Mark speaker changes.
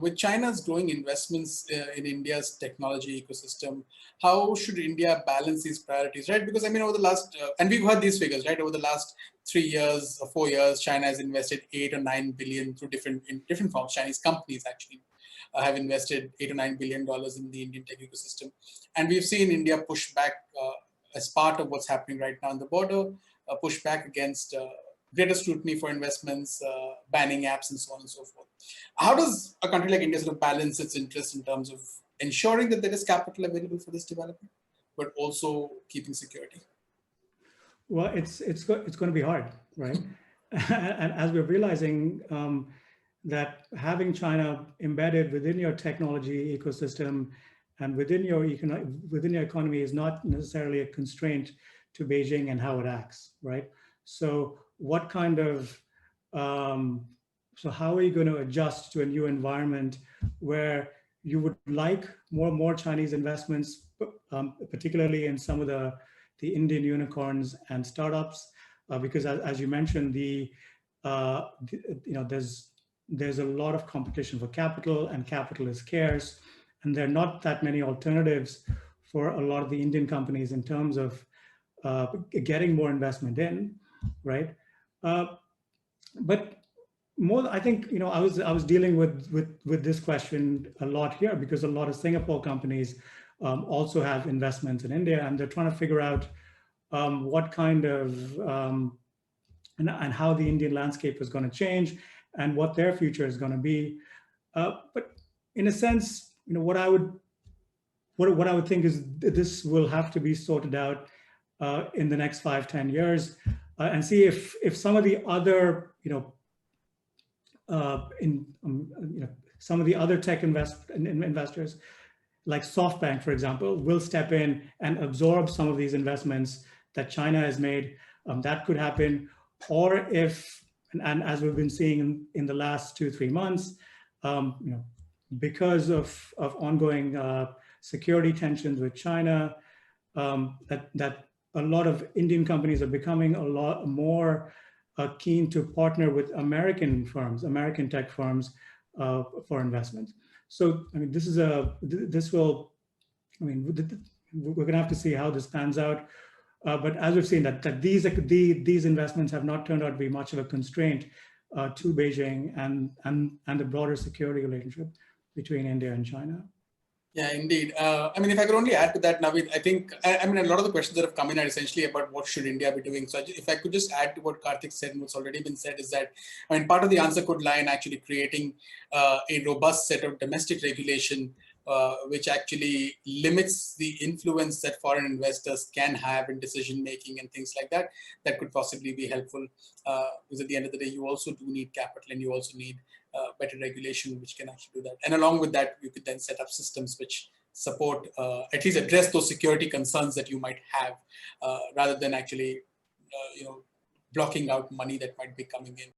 Speaker 1: With China's growing investments in India's technology ecosystem, how should India balance these priorities, right? Because I mean, over the last, and we've heard these figures, right? Over the last 3 years or 4 years, China has invested 8 or 9 billion through different forms. Chinese companies actually have invested $8 or $9 billion in the Indian tech ecosystem. And we've seen India push back as part of what's happening right now on the border, push back against greater scrutiny for investments, banning apps, and so on and so forth. How does a country like India sort of balance its interests in terms of ensuring that there is capital available for this development, but also keeping security?
Speaker 2: Well, it's going to be hard, right? And as we're realizing that having China embedded within your technology ecosystem and within your economy is not necessarily a constraint to Beijing and how it acts, right? So what kind of so how are you going to adjust to a new environment where you would like more Chinese investments, particularly in some of the Indian unicorns and startups, because as you mentioned, there's a lot of competition for capital, and capital is scarce, and there are not that many alternatives for a lot of the Indian companies in terms of getting more investment in, right? But more, I think, I was dealing with this question a lot here because a lot of Singapore companies also have investments in India, and they're trying to figure out what kind of and how the Indian landscape is going to change and what their future is going to be. But in a sense, what I would think is this will have to be sorted out in the next 5-10 years, and see if some of the other some of the other tech investors, like SoftBank, for example, will step in and absorb some of these investments that China has made. That could happen. Or if, and as we've been seeing in the last 2-3 months, because of ongoing security tensions with China, that a lot of Indian companies are becoming a lot more keen to partner with American firms, American tech firms, for investment. So, I mean, we're going to have to see how this pans out. But as we've seen, that these investments have not turned out to be much of a constraint to Beijing and the broader security relationship between India and China.
Speaker 1: Yeah, indeed. I mean, if I could only add to that, Navid, I think, I mean, a lot of the questions that have come in are essentially about what should India be doing. So if I could just add to what Karthik said and what's already been said is that, I mean, part of the answer could lie in actually creating a robust set of domestic regulation which actually limits the influence that foreign investors can have in decision-making and things like that, that could possibly be helpful. Because at the end of the day, you also do need capital, and you also need better regulation, which can actually do that. And along with that, you could then set up systems which support, at least address those security concerns that you might have, rather than actually, blocking out money that might be coming in.